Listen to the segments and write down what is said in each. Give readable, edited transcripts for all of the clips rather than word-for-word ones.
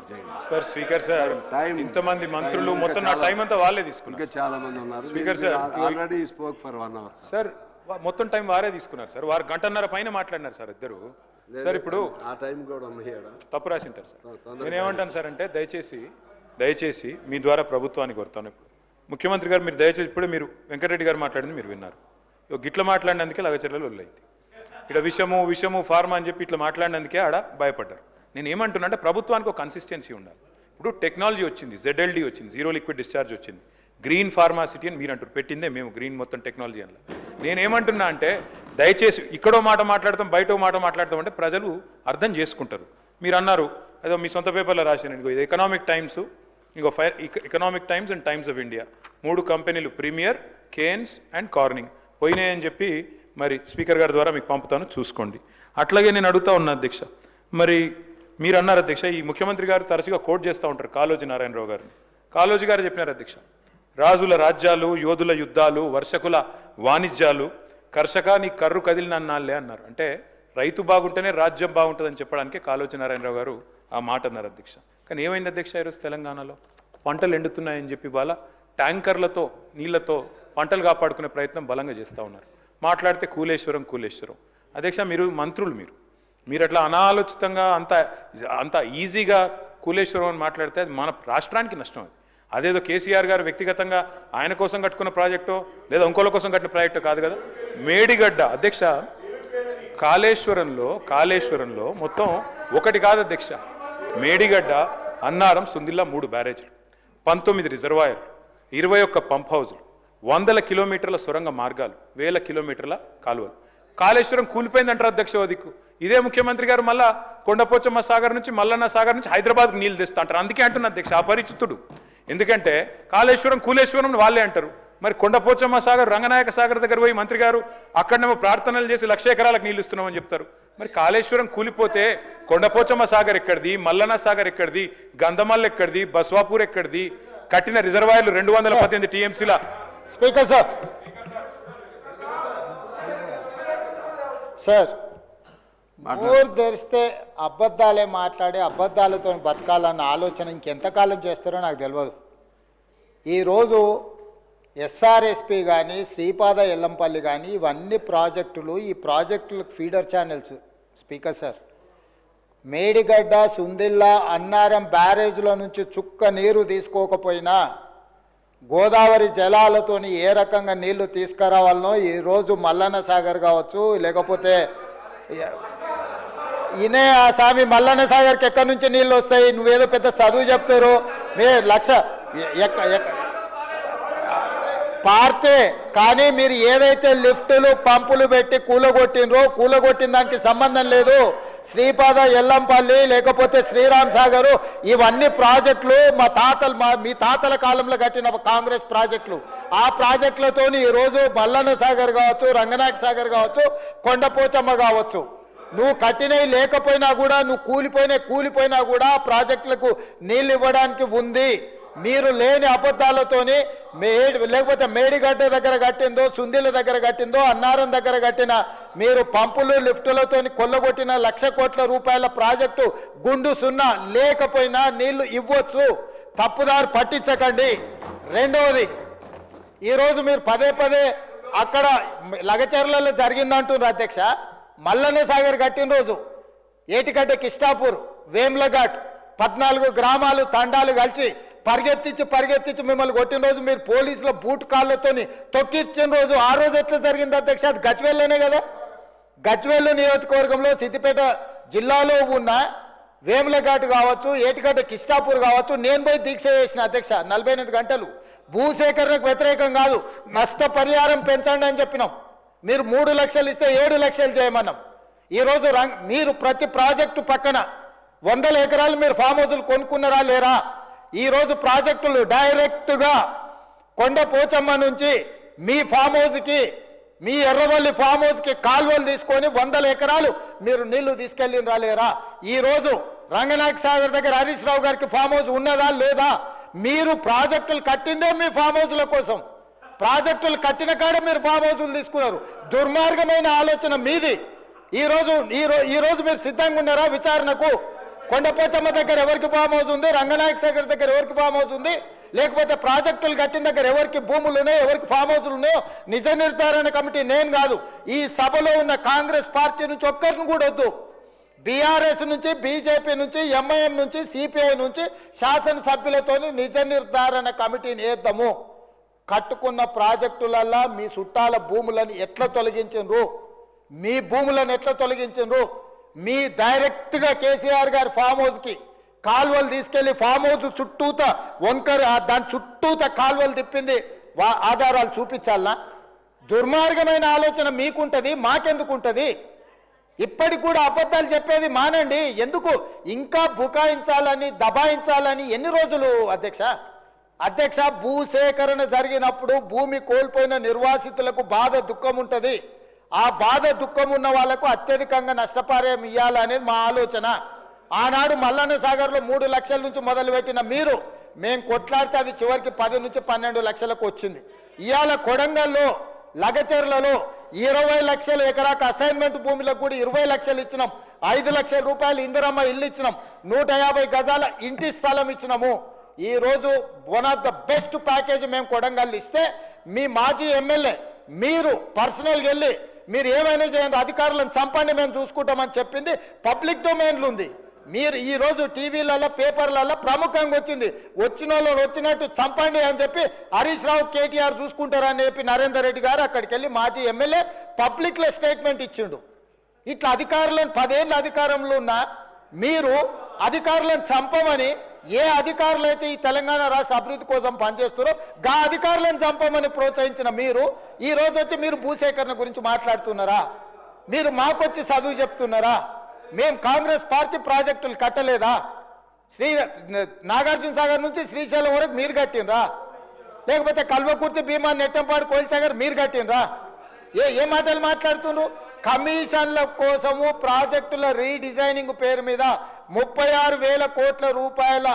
Complete చేయండి. Speaker sir, time ఇంతమంది మంత్రులు మొత్తం నా టైం అంతా వాళ్ళే తీసుకున్నారు. ఇంకా చాలా మంది ఉన్నారు. Speaker sir, already spoke for 1 hour sir. మొత్తం టైం వారే తీసుకున్నారు సార్. వారు గంటన్నర పైన మాట్లాడినారు సార్ ఇద్దరు. సార్ ఇప్పుడు ఆ టైం కూడా ఉన్నాయి. తప్పు రాసింటారు సార్. నేనేమంటాను సార్ అంటే దయచేసి మీ ద్వారా ప్రభుత్వానికి కోరుతాను. ఇప్పుడు ముఖ్యమంత్రి గారు మీరు దయచేసి ఇప్పుడే మీరు వెంకటరెడ్డి గారు మాట్లాడింది మీరు విన్నారు. గిట్ల మాట్లాడినందుకే లగచర్యలు వదిలేయింది. ఇక్కడ విషము ఫార్మా అని చెప్పి ఇట్లా మాట్లాడినందుకే ఆడ భయపడ్డారు. నేను ఏమంటున్నా అంటే ప్రభుత్వానికి ఒక కన్సిస్టెన్సీ ఉండాలి. ఇప్పుడు టెక్నాలజీ వచ్చింది, ZLD వచ్చింది, జీరో లిక్విడ్ డిశ్చార్జ్ వచ్చింది, గ్రీన్ ఫార్మాసిటీ అని మీరు అంటారు. పెట్టిందే మేము గ్రీన్ మొత్తం టెక్నాలజీ అని. నేనేమంటున్నా అంటే దయచేసి ఇక్కడో మాట మాట్లాడతాం, బయటో మాట మాట్లాడతాం అంటే ప్రజలు అర్థం చేసుకుంటారు. మీరు అన్నారు ఏదో మీ సొంత పేపర్లో రాశాను, ఇది economic times, economic times and times of India 3 కంపెనీలు ప్రీమియర్, కేన్స్ అండ్ కార్నింగ్ పోయినాయని చెప్పి మరి స్పీకర్ గారి ద్వారా మీకు పంపుతాను, చూసుకోండి. అట్లాగే నేను అడుగుతా ఉన్నా అధ్యక్ష, మరి మీరు అన్నారు అధ్యక్ష, ఈ ముఖ్యమంత్రి గారు తరచుగా కోట్ చేస్తూ ఉంటారు కాళోజీ నారాయణరావు గారిని. కాళోజీ గారు చెప్పినారు అధ్యక్ష, రాజుల రాజ్యాలు, యోధుల యుద్ధాలు, వర్షకుల వాణిజ్యాలు, కర్షక నీ కర్రు కదిలినన్నాళ్ళే అన్నారు. అంటే రైతు బాగుంటేనే రాజ్యం బాగుంటుందని చెప్పడానికి కాళోజీ నారాయణరావు గారు ఆ మాట అన్నారు అధ్యక్ష. కానీ ఏమైంది అధ్యక్ష, ఈరోజు తెలంగాణలో పంటలు ఎండుతున్నాయని చెప్పి వాళ్ళ ట్యాంకర్లతో నీళ్లతో పంటలు కాపాడుకునే ప్రయత్నం బలంగా చేస్తూ ఉన్నారు. మాట్లాడితే కూలేశ్వరం అధ్యక్ష, మీరు మంత్రులు, మీరు అట్లా అనాలోచితంగా అంత ఈజీగా కూలేశ్వరం అని మాట్లాడితే అది మన రాష్ట్రానికి నష్టం. అదేదో కేసీఆర్ గారు వ్యక్తిగతంగా ఆయన కోసం కట్టుకున్న ప్రాజెక్టో లేదా ఇంకోళ్ళ కోసం కట్టిన ప్రాజెక్టో కాదు కదా. మేడిగడ్డ అధ్యక్ష, కాళేశ్వరంలో మొత్తం ఒకటి కాదు అధ్యక్ష, మేడిగడ్డ, అన్నారం, సుందిల్లా 3 బ్యారేజ్లు, 19 రిజర్వాయర్లు, 21 పంప్ హౌజులు, 100 కిలోమీటర్ల సొరంగ మార్గాలు, 1000 కిలోమీటర్ల కాలువలు. కాళేశ్వరం కూలిపోయిందంటారు అధ్యక్ష. దిక్కు ఇదే ముఖ్యమంత్రి గారు మళ్ళా కొండపోచమ్మ సాగర్ నుంచి, మల్లన్న సాగర్ నుంచి హైదరాబాద్కి నీళ్ళు తెస్తా అంటారు. అందుకే అంటున్నా అధ్యక్ష అపరిచితుడు. ఎందుకంటే కూలేశ్వరం వాళ్ళే అంటారు. మరి కొండపోచమ్మ సాగర్, రంగనాయక సాగర్ దగ్గర పోయి మంత్రి గారు అక్కడనేమో ప్రార్థనలు చేసి 1,00,000 ఎకరాలకు నీళ్ళు ఇస్తున్నామని చెప్తారు. మరి కాళేశ్వరం కూలిపోతే కొండపోచమ్మ సాగర్ ఎక్కడిది, మల్లన్న సాగర్ ఎక్కడిది, గంధమల్ల ఎక్కడిది, బస్వాపూర్ ఎక్కడిది, కట్టిన రిజర్వాయర్లు 218 TMCల. స్పీకర్ సార్ ఊరు తెరిస్తే అబద్ధాలే మాట్లాడి అబద్ధాలతో బతకాలన్న ఆలోచన ఇంకెంతకాలం చేస్తారో నాకు తెలియదు. ఈరోజు SRSP కానీ, శ్రీపాద ఎల్లంపల్లి కానీ, ఇవన్నీ ప్రాజెక్టులు, ఈ ప్రాజెక్టులకు feeder channels. Speaker sir, Medigadda, Sundilla, Annaram బ్యారేజ్ల నుంచి చుక్క నీరు తీసుకోకపోయినా గోదావరి జలాలతోని ఏ రకంగా నీళ్లు తీసుకురావాలనో ఈరోజు మల్లన్న సాగర్ కావచ్చు, లేకపోతే ఈయనే ఆ స్వామి మల్లన్న సాగర్కి ఎక్కడి నుంచి నీళ్ళు వస్తాయి? నువ్వేదో పెద్ద చదువు చెప్తారు, మీ పార్తే. కానీ మీరు ఏదైతే లిఫ్టులు పంపులు పెట్టి కూలగొట్టిన దానికి సంబంధం లేదు. శ్రీపాద ఎల్లంపల్లి, లేకపోతే శ్రీరామ్ సాగరు, ఇవన్నీ ప్రాజెక్టులు మీ తాతల కాలంలో కట్టిన కాంగ్రెస్ ప్రాజెక్టులు. ఆ ప్రాజెక్టులతో ఈరోజు మల్లన్న సాగర్ కావచ్చు, రంగనాయక సాగర్ కావచ్చు, కొండపోచమ్మ కావచ్చు, నువ్వు కట్టినవి లేకపోయినా కూడా, నువ్వు కూలిపోయినా కూడా ప్రాజెక్టులకు నీళ్ళు ఇవ్వడానికి ఉంది. మీరు లేని అబద్ధాలతోని లేకపోతే మేడిగడ్డ దగ్గర కట్టిందో, సుందిల దగ్గర కట్టిందో, అన్నారం దగ్గర కట్టిన మీరు పంపులు లిఫ్టులతో కొల్లగొట్టిన 1,00,000 కోట్ల రూపాయల ప్రాజెక్టు గుండు సున్నా లేకపోయినా నీళ్లు ఇవ్వచ్చు. తప్పుదారు పట్టించకండి. రెండవది, ఈరోజు మీరు పదే అక్కడ లగచర్లలో జరిగిందంటున్నారు అధ్యక్ష. మల్లన్న సాగర్ కట్టిన రోజు ఏటిగడ్డ, కిష్టాపూర్, వేమ్లఘాట్ 14 గ్రామాలు తండాలు కలిసి పరిగెత్తించి మిమ్మల్ని కొట్టిన రోజు మీరు పోలీసుల బూట్ కాళ్ళతోని తొక్కిచ్చిన రోజు, ఆ రోజు ఎట్లా జరిగింది అధ్యక్ష? అది గజ్వేల్లోనే కదా. గజ్వేల్ నియోజకవర్గంలో సిద్దిపేట జిల్లాలో ఉన్న వేములఘాట్ కావచ్చు, ఏటిగడ్డ, కిష్టాపూర్ కావచ్చు, నేను పోయి దీక్ష చేసిన అధ్యక్ష 48 గంటలు. భూసేకరణకు వ్యతిరేకం కాదు, నష్టపరిహారం పెంచండి అని చెప్పినాం. మీరు 3 లక్షలు ఇస్తే 7 లక్షలు చేయమన్నాం. ఈరోజు మీరు ప్రతి ప్రాజెక్టు పక్కన 100 ఎకరాలు మీరు ఫామ్ హౌజులు కొనుక్కున్నారా లేరా? ఈరోజు ప్రాజెక్టులు డైరెక్ట్గా కొండపోచమ్మ నుంచి మీ ఫామ్ హౌస్కి, మీ ఎర్రవల్లి ఫామ్ హౌస్కి కాలువలు తీసుకొని 100 ఎకరాలు మీరు నీళ్లు తీసుకెళ్ళినరా లేరా? ఈరోజు రంగనాయక సాగర్ దగ్గర హరీష్ రావు గారికి ఫామ్ హౌస్ ఉన్నదా లేదా? మీరు ప్రాజెక్టులు కట్టిందే మీ ఫామ్ హౌస్ల కోసం. ప్రాజెక్టులు కట్టిన కాడ మీరు ఫామ్ హౌస్లు తీసుకున్నారు. దుర్మార్గమైన ఆలోచన మీది. ఈరోజు మీరు సిద్ధంగా ఉన్నారా విచారణకు? కొండపోచమ్మ దగ్గర ఎవరికి ఫామ్ హౌస్ ఉంది, రంగనాయక సాగర్ దగ్గర ఎవరికి ఫామ్ హౌస్ ఉంది, లేకపోతే ప్రాజెక్టులు కట్టిన దగ్గర ఎవరికి భూములు ఉన్నాయో, ఎవరికి ఫామ్ హౌస్లు ఉన్నాయో నిజ నిర్ధారణ కమిటీ నేను కాదు, ఈ సభలో ఉన్న కాంగ్రెస్ పార్టీ నుంచి ఒక్కరిని కూడా వద్దు. బీఆర్ఎస్ నుంచి, బీజేపీ నుంచి, ఎంఐఎం నుంచి, సిపిఐ నుంచి శాసనసభ్యులతో నిజ నిర్ధారణ కమిటీని వేద్దాము. కట్టుకున్న ప్రాజెక్టులల్లా మీ చుట్టాల భూములను ఎట్లా తొలగించరు, మీ భూములను ఎట్లా తొలగించరు, మీ డైరెక్ట్గా కేసీఆర్ గారి ఫామ్ హౌస్కి కాలువలు తీసుకెళ్లి ఫామ్ హౌస్ చుట్టూత వంకర దాని చుట్టూత కాలువలు తిప్పింది ఆధారాలు చూపించాలనా? దుర్మార్గమైన ఆలోచన మీకుంటుంది, మాకెందుకుంటుంది? ఇప్పటికి కూడా అబద్ధాలు చెప్పేది మానండి. ఎందుకు ఇంకా బుకాయించాలని, దబాయించాలని? ఎన్ని రోజులు అధ్యక్ష భూసేకరణ జరిగినప్పుడు భూమి కోల్పోయిన నిర్వాసితులకు బాధ దుఃఖం ఉంటుంది. ఆ బాధ దుఃఖం ఉన్న వాళ్లకు అత్యధికంగా నష్టపరిహారం ఇవ్వాలనేది మా ఆలోచన. ఆనాడు మల్లన్న సాగర్లో 3 లక్షల నుంచి మొదలుపెట్టిన మీరు, మేము కొట్లాడితే అది చివరికి 10 నుంచి 12 లక్షలకు వచ్చింది. ఇవాళ కొడంగల్లో, లగచెర్లలో 20 లక్షల ఎకరాకు అసైన్మెంట్ భూములకు కూడా 20 లక్షలు ఇచ్చినాం. 5 లక్షల రూపాయలు ఇందిరమ్మ ఇల్లు ఇచ్చినాం. 150 గజాల ఇంటి స్థలం ఇచ్చినాము. ఈరోజు one of the best package మేము కొడంగల్ ఇస్తే, మీ మాజీ ఎమ్మెల్యే మీరు పర్సనల్గా వెళ్ళి మీరు ఏమైనా చేయండి, అధికారులను చంపండి, మేము చూసుకుంటామని చెప్పింది పబ్లిక్ డొమైన్లు ఉంది. మీరు ఈరోజు టీవీలలో, పేపర్లలో ప్రముఖంగా వచ్చింది, వచ్చిన వాళ్ళు వచ్చినట్టు చంపండి అని చెప్పి హరీష్ రావు, కేటీఆర్ చూసుకుంటారని చెప్పి నరేందర్ రెడ్డి గారు అక్కడికి వెళ్ళి మాజీ ఎమ్మెల్యే పబ్లిక్లో స్టేట్మెంట్ ఇచ్చిండు. ఇట్లా అధికారులను 10 ఏళ్ళ అధికారంలో ఉన్న మీరు అధికారులను చంపమని, ఏ అధికారులు అయితే ఈ తెలంగాణ రాష్ట్ర అభివృద్ధి కోసం పనిచేస్తారో గా అధికారులను చంపమని ప్రోత్సహించిన మీరు ఈ రోజు వచ్చి మీరు భూసేకరణ గురించి మాట్లాడుతున్నారా? మీరు మాకొచ్చి చదువు చెప్తున్నారా? మేము కాంగ్రెస్ పార్టీ ప్రాజెక్టులు కట్టలేదా? నాగార్జున సాగర్ నుంచి శ్రీశైలం వరకు మీరు కట్టినరా? లేకపోతే కల్వకుర్తి, భీమా, నెట్టంపాడు, కోయిల్సాగర్ మీరు కట్టినరా? ఏ మాటలు మాట్లాడుతున్నారు? కమిషన్ల కోసము ప్రాజెక్టుల రీడిజైనింగ్ పేరు మీద 36,000 కోట్ల రూపాయల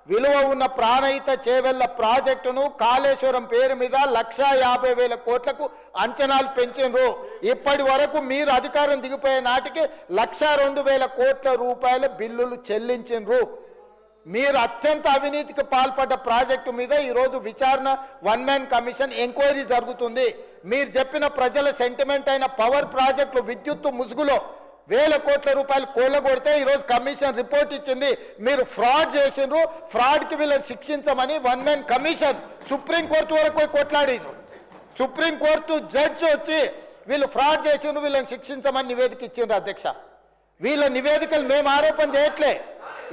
విలువ ఉన్న ప్రాణహిత చేవెళ్ల ప్రాజెక్టును కాళేశ్వరం పేరు మీద 1,50,000 కోట్లకు అంచనాలు పెంచిండ్రు. ఇప్పటి వరకు మీరు అధికారం దిగిపోయే నాటికి 1,02,000 కోట్ల రూపాయల బిల్లులు చెల్లించిండ్రు. మీరు అత్యంత అవినీతికి పాల్పడ్డ ప్రాజెక్టు మీద ఈరోజు విచారణ, 1 మ్యాన్ కమిషన్ ఎంక్వైరీ జరుగుతుంది. మీరు చెప్పిన ప్రజల సెంటిమెంట్ అయిన పవర్ ప్రాజెక్టులు విద్యుత్తు ముసుగులో 1,000 కోట్ల రూపాయలు కోళ్ళగొడితే ఈరోజు కమిషన్ రిపోర్ట్ ఇచ్చింది, మీరు ఫ్రాడ్ చేసిండ్రు, ఫ్రాడ్కి వీళ్ళని శిక్షించమని 1 మ్యాన్ కమిషన్ సుప్రీంకోర్టు వరకు పోయి కొట్లాడారు. సుప్రీంకోర్టు జడ్జి వచ్చి వీళ్ళు ఫ్రాడ్ చేసిండ్రు, వీళ్ళని శిక్షించమని నివేదిక ఇచ్చిండ్రు. అధ్యక్ష, వీళ్ళ నివేదికలు మేము ఆరోపణ చేయట్లే,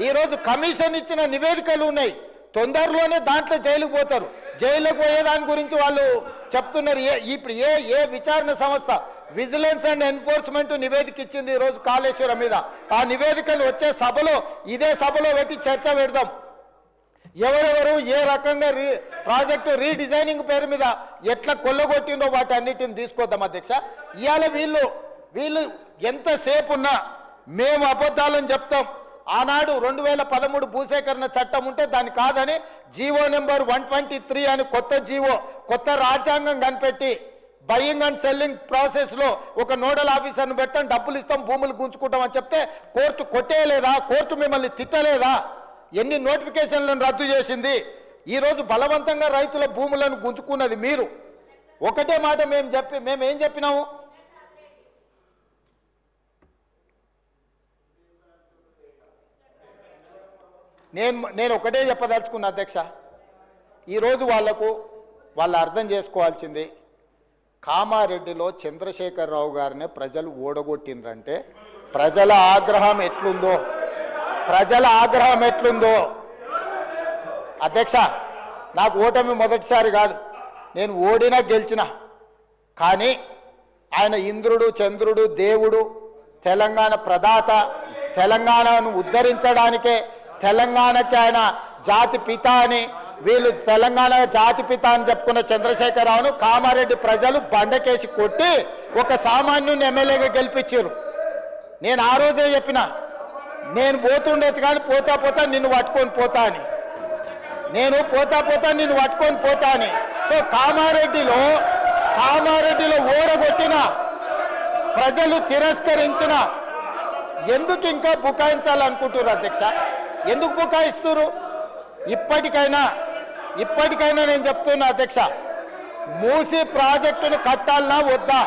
ఈరోజు కమిషన్ ఇచ్చిన నివేదికలు ఉన్నాయి. తొందరలోనే దాంట్లో జైలుకు పోతారు. జైలుకు పోయేదాని గురించి వాళ్ళు చెప్తున్నారు. ఇప్పుడు ఏ విచారణ సంస్థ విజిలెన్స్ అండ్ ఎన్ఫోర్స్మెంట్ నివేదిక ఇచ్చింది ఈరోజు కాళేశ్వరం మీద. ఆ నివేదికలు వచ్చే సభలో, ఇదే సభలో పెట్టి చర్చ పెడదాం. ఎవరెవరు ఏ రకంగా ప్రాజెక్టు రీడిజైనింగ్ పేరు మీద ఎట్లా కొల్లగొట్టిందో వాటి అన్నిటిని తీసుకొద్దాం. అధ్యక్ష, ఇవాళ వీళ్ళు ఎంతసేపు ఉన్నా మేము అబద్ధాలని చెప్తాం. ఆనాడు 2013 భూసేకరణ చట్టం ఉంటే దాన్ని కాదని జీవో నెంబర్ 123 అని కొత్త జీవో, కొత్త రాజ్యాంగం కనిపెట్టి బయింగ్ అండ్ సెల్లింగ్ ప్రాసెస్లో ఒక నోడల్ ఆఫీసర్ను పెట్టాం, డబ్బులు ఇస్తాం, భూములు గుంజుకుంటాం అని చెప్తే కోర్టు కొట్టేయలేదా? కోర్టు మిమ్మల్ని తిట్టలేదా? ఎన్ని నోటిఫికేషన్లను రద్దు చేసింది? ఈరోజు బలవంతంగా రైతుల భూములను గుంజుకున్నది మీరు. ఒకటే మాట మేము ఏం చెప్పినాము? నేను ఒకటే చెప్పదలుచుకున్నా అధ్యక్ష, ఈరోజు వాళ్ళు అర్థం చేసుకోవాల్సింది, కామారెడ్డిలో చంద్రశేఖరరావు గారిని ప్రజలు ఓడగొట్టిండ్రంటే ప్రజల ఆగ్రహం ఎట్లుందో అధ్యక్ష, నాకు ఓటమి మొదటిసారి కాదు, నేను ఓడినా గెలిచిన. కానీ ఆయన ఇంద్రుడు, చంద్రుడు, దేవుడు, తెలంగాణ ప్రదాత, తెలంగాణను ఉద్ధరించడానికే, తెలంగాణకి ఆయన జాతి పిత అని, వీళ్ళు తెలంగాణ జాతి పిత అని చెప్పుకున్న చంద్రశేఖరరావును కామారెడ్డి ప్రజలు బండకేసి కొట్టి ఒక సామాన్యుని ఎమ్మెల్యేగా గెలిపించారు. నేను ఆ రోజే చెప్పిన, నేను పోతుండొచ్చు కానీ పోతా నిన్ను పట్టుకొని పోతా అని, నేను పోతా నిన్ను పట్టుకొని పోతా అని. సో కామారెడ్డిలో ఓడగొట్టిన, ప్రజలు తిరస్కరించిన ఎందుకు ఇంకా బుకాయించాలనుకుంటున్నారు అధ్యక్ష? ఎందుకు బుకాయిస్తున్నారు? ఇప్పటికైనా నేను చెప్తున్నా అధ్యక్ష, మూసి ప్రాజెక్టును కట్టాలన్నా వద్దా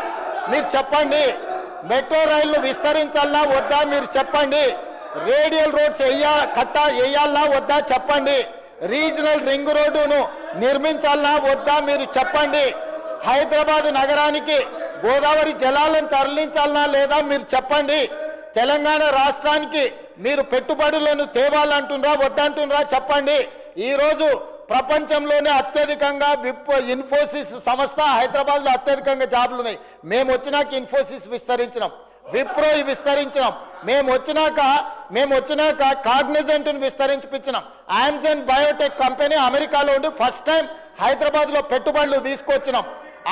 మీరు చెప్పండి. మెట్రో రైళ్లు విస్తరించాలన్నా వద్దా మీరు చెప్పండి. రేడియల్ రోడ్స్ వేయాలన్నా వద్దా చెప్పండి. రీజనల్ రింగ్ రోడ్డును నిర్మించాలన్నా వద్దా మీరు చెప్పండి. హైదరాబాద్ నగరానికి గోదావరి జలాలను తరలించాలన్నా లేదా మీరు చెప్పండి. తెలంగాణ రాష్ట్రానికి మీరు పెట్టుబడులను తేవాలంటున్నారా వద్దంటున్నారా చెప్పండి. ఈరోజు ప్రపంచంలోనే అత్యధికంగా ఇన్ఫోసిస్ సంస్థ హైదరాబాద్లో అత్యధికంగా జాబ్లు ఉన్నాయి. మేము వచ్చినాక ఇన్ఫోసిస్ విస్తరించినాం, విప్రో విస్తరించినాం. మేము వచ్చినాక కాగ్నిజెంట్ను విస్తరించిపించినాం. ఆమ్జన్ బయోటెక్ కంపెనీ అమెరికాలో ఉండి ఫస్ట్ టైం హైదరాబాద్లో పెట్టుబడులు తీసుకొచ్చినాం.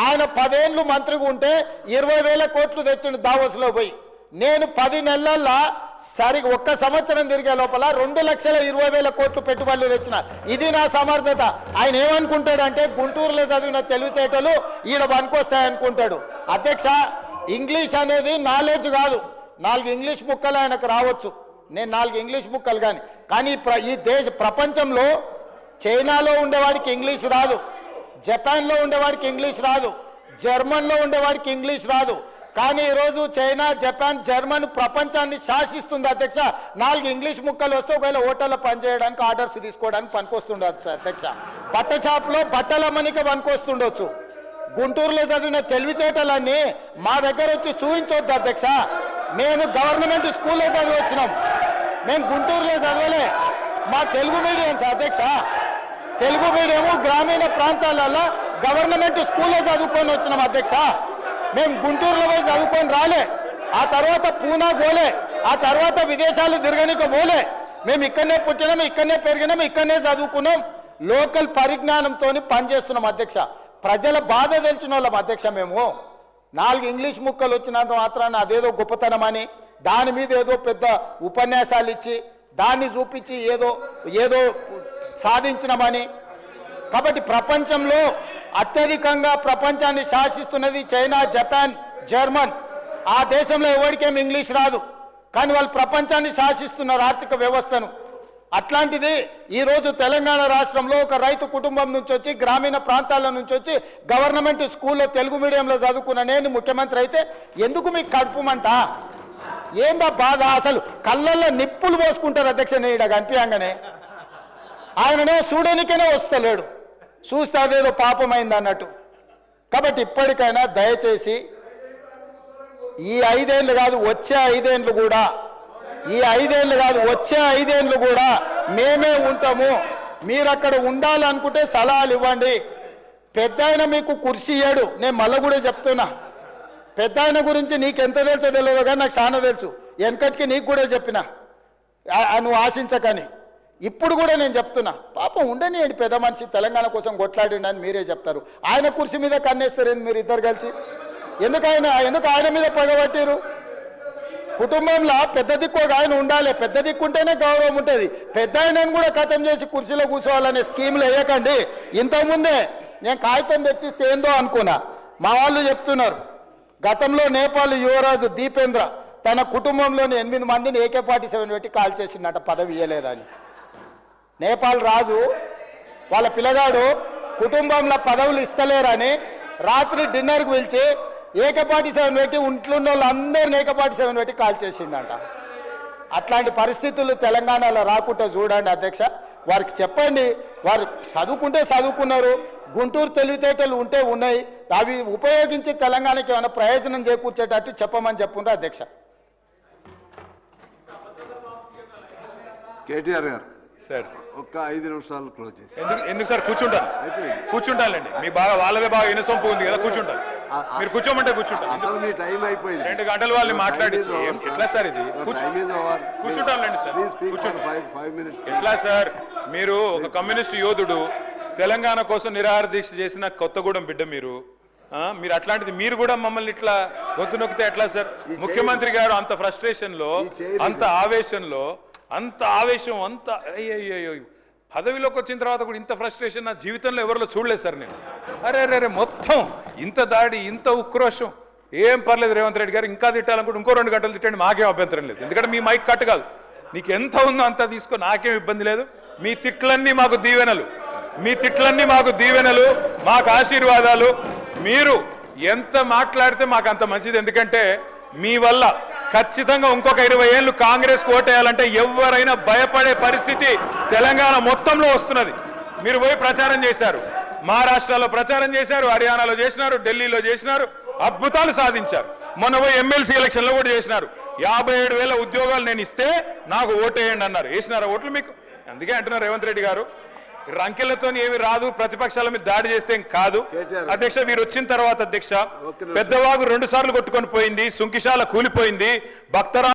ఆయన 10 ఏళ్ళు మంత్రిగా ఉంటే 20,000 కోట్లు తెచ్చిండు దావోస్లో పోయి. నేను 10 నెలల్లో ఒక్క సంవత్సరం తిరిగే లోపల 2,20,000 కోట్లు పెట్టుబడులు తెచ్చిన. ఇది నా సమర్థత. ఆయన ఏమనుకుంటాడంటే గుంటూరులో చదివిన తెలివితేటలు ఈడ పనికొస్తాయనుకుంటాడు. అధ్యక్ష, ఇంగ్లీష్ అనేది నాలెడ్జ్ కాదు. 4 ఇంగ్లీష్ ముక్కలు ఆయనకు రావచ్చు, నేను 4 ఇంగ్లీష్ ముక్కలు కానీ ఈ ప్రపంచంలో చైనాలో ఉండేవాడికి ఇంగ్లీష్ రాదు, జపాన్లో ఉండేవాడికి ఇంగ్లీష్ రాదు, జర్మన్లో ఉండేవాడికి ఇంగ్లీష్ రాదు. కానీ ఈరోజు చైనా, జపాన్, జర్మన్ ప్రపంచాన్ని శాసిస్తుంది అధ్యక్ష. 4 ఇంగ్లీష్ ముక్కలు వస్తే ఒకవేళ హోటల్లో పనిచేయడానికి ఆర్డర్స్ తీసుకోవడానికి పనికొస్తుండొచ్చు అధ్యక్ష. బట్ట షాప్లో బట్టల అమ్మనికి పనికొస్తుండొచ్చు. గుంటూరులో చదివిన తెలివితేటలన్నీ మా దగ్గర వచ్చి చూపించవద్దు అధ్యక్ష. మేము గవర్నమెంట్ స్కూల్లో చదివి వచ్చినాం, మేము గుంటూరులో చదవలే. మా తెలుగు మీడియంస్ అధ్యక్ష, తెలుగు మీడియము గ్రామీణ ప్రాంతాలలో గవర్నమెంట్ స్కూల్లో చదువుకొని వచ్చినాం అధ్యక్ష. మేము గుంటూరులో పోయి చదువుకొని రాలే, ఆ తర్వాత పూనా పోలే, ఆ తర్వాత విదేశాలు తిరగనికి పోలే. మేము ఇక్కడనే పుట్టినాం, ఇక్కడనే పెరిగినాం, ఇక్కడనే చదువుకున్నాం. లోకల్ పరిజ్ఞానంతో పనిచేస్తున్నాం అధ్యక్ష. ప్రజల బాధ తెలిసిన వాళ్ళం అధ్యక్ష. మేము 4 ఇంగ్లీష్ ముక్కలు వచ్చినంత మాత్రాన అదేదో గొప్పతనం అని దాని మీద ఏదో పెద్ద ఉపన్యాసాలు ఇచ్చి దాన్ని చూపించి ఏదో సాధించినామని. కాబట్టి ప్రపంచంలో అత్యధికంగా ప్రపంచాన్ని శాసిస్తున్నది చైనా, జపాన్, జర్మన్. ఆ దేశంలో ఎవరికేం ఇంగ్లీష్ రాదు, కానీ వాళ్ళు ప్రపంచాన్ని శాసిస్తున్నారు ఆర్థిక వ్యవస్థను. అట్లాంటిది ఈరోజు తెలంగాణ రాష్ట్రంలో ఒక రైతు కుటుంబం నుంచి వచ్చి గ్రామీణ ప్రాంతాల నుంచి వచ్చి గవర్నమెంట్ స్కూల్లో తెలుగు మీడియంలో చదువుకున్న నేను ముఖ్యమంత్రి అయితే ఎందుకు మీకు కడుపుమంట? ఏందా బాధ? అసలు కళ్ళల్లో నిప్పులు పోసుకుంటారు అధ్యక్ష. నేను కనిపించగానే ఆయననే చూడనికైనా వస్తలేడు, చూస్తే అదేదో పాపమైంది అన్నట్టు. కాబట్టి ఇప్పటికైనా దయచేసి ఈ 5 ఏళ్ళు కాదు వచ్చే 5 ఏళ్ళు కూడా, ఈ 5 ఏళ్ళు కాదు వచ్చే 5 ఏళ్ళు కూడా మేమే ఉంటాము. మీరు అక్కడ ఉండాలనుకుంటే సలహాలు ఇవ్వండి. పెద్ద ఆయన మీకు కుర్చీ ఇయ్యాడు. నేను మళ్ళీ కూడా చెప్తున్నా, పెద్ద ఆయన గురించి నీకెంత తెలుసో తెలియదు కానీ నాకు చాలా తెలుసు. వెనకటికి నీకు కూడా చెప్పిన, నువ్వు ఆశించకని. ఇప్పుడు కూడా నేను చెప్తున్నా, పాపం ఉండనియండి, పెద్ద మనిషి తెలంగాణ కోసం కొట్లాడిండి అని మీరే చెప్తారు. ఆయన కుర్చీ మీద కన్నేస్తారు మీరు ఇద్దరు కలిసి. ఎందుకు ఆయన మీద పగబట్టారు? కుటుంబంలో పెద్ద దిక్కు ఒక ఆయన ఉండాలి, పెద్ద దిక్కు ఉంటేనే గౌరవం ఉంటుంది. పెద్ద ఆయనను కూడా ఖతం చేసి కుర్చీలో కూర్చోవాలనే స్కీమ్లు వేయకండి. ఇంతకుముందే నేను కాగితం తెచ్చిస్తే ఏందో అనుకున్నా, మా వాళ్ళు చెప్తున్నారు గతంలో నేపాల్ యువరాజు దీపేంద్ర తన కుటుంబంలోని 8 మందిని AK-47 పెట్టి కాల్ చేసిందట, పదవి ఇవ్వలేదని. నేపాల్ రాజు వాళ్ళ పిల్లగాడు కుటుంబంలో పదవులు ఇస్తలేరని రాత్రి డిన్నర్కి పిలిచి AK-47 పెట్టి ఇంట్లో వాళ్ళందరినీ AK-47 పెట్టి కాల్ చేసిందంట. అట్లాంటి పరిస్థితులు తెలంగాణలో రాకుండా చూడండి అధ్యక్ష. వారికి చెప్పండి, వారు చదువుకుంటే చదువుకున్నారు, గుంటూరు తెలివితేటలు ఉంటే ఉన్నాయి, అవి ఉపయోగించి తెలంగాణకి ఏమైనా ప్రయోజనం చేకూర్చేటట్టు చెప్పమని చెప్పుండ్రు అధ్యక్ష. కేటీఆర్ గారు సార్ ఒక్క 5 నిమిషాలు క్లోజ్ చేసి. ఎందుకు సార్? కూర్చుంటానండి. మీ వాళ్ళదే బాగా ఇనసొంపు ఉంది కదా, కూర్చుంటారు. మీరు కూర్చోమంటే కూర్చుంటారు. అసలు మీ టైం అయిపోయింది. 2 గంటలు వాళ్ళని మాట్లాడించి ఎట్లా సార్ ఇది? కూర్చుంటానండి సార్, ఎట్లా సార్? మీరు ఒక కమ్యూనిస్ట్ యోధుడు, తెలంగాణ కోసం నిరాహార దీక్ష చేసిన కొత్తగూడెం బిడ్డ మీరు. మీరు అట్లాంటిది మీరు కూడా మమ్మల్ని ఇట్లా గొంతు నొక్కితే ఎట్లా సార్? ముఖ్యమంత్రి గారు అంత ఫ్రస్ట్రేషన్లో, అంత ఆవేశంలో, అంత ఆవేశం, అంత అయ్యో పదవిలోకి వచ్చిన తర్వాత కూడా ఇంత ఫ్రస్ట్రేషన్ నా జీవితంలో ఎవరిలో చూడలేదు సార్ నేను. అరే మొత్తం ఇంత దాడి, ఇంత ఉక్రోషం ఏం పర్లేదు రేవంత్ రెడ్డి గారు, ఇంకా తిట్టాలనుకుంటే ఇంకో 2 గంటలు తిట్టండి, మాకేం అభ్యంతరం లేదు. ఎందుకంటే మీ మైక్ కట్ కాదు, నీకు ఎంత ఉందో అంత తీసుకో, నాకేం ఇబ్బంది లేదు. మీ తిట్లన్నీ మాకు దీవెనలు, మీ తిట్లన్నీ మాకు దీవెనలు, మాకు ఆశీర్వాదాలు. మీరు ఎంత మాట్లాడితే మాకు అంత మంచిది. ఎందుకంటే మీ వల్ల ఖచ్చితంగా ఇంకొక 20 ఏళ్ళు కాంగ్రెస్ ఓటేయాలంటే ఎవరైనా భయపడే పరిస్థితి తెలంగాణ మొత్తంలో వస్తున్నది. మీరు పోయి ప్రచారం చేశారు, మహారాష్ట్రలో ప్రచారం చేశారు, హర్యానాలో చేసినారు, ఢిల్లీలో చేసినారు, అద్భుతాలు సాధించారు. మొన్న పోయి ఎమ్మెల్సీ ఎలక్షన్లో కూడా చేసినారు. 57,000 ఉద్యోగాలు నేను ఇస్తే నాకు ఓటేయండి అన్నారు. వేసినారా ఓట్లు మీకు? అందుకే అంటున్నారు రేవంత్ రెడ్డి గారు, రంకెలతో ఏమి రాదు, ప్రతిపక్షాల మీద దాడి చేస్తే కాదు. అధ్యక్ష, మీరు వచ్చిన తర్వాత అధ్యక్ష, పెద్దవాగు 2 సార్లు కొట్టుకొని పోయింది, సుంకిశాల కూలిపోయింది, భక్తరా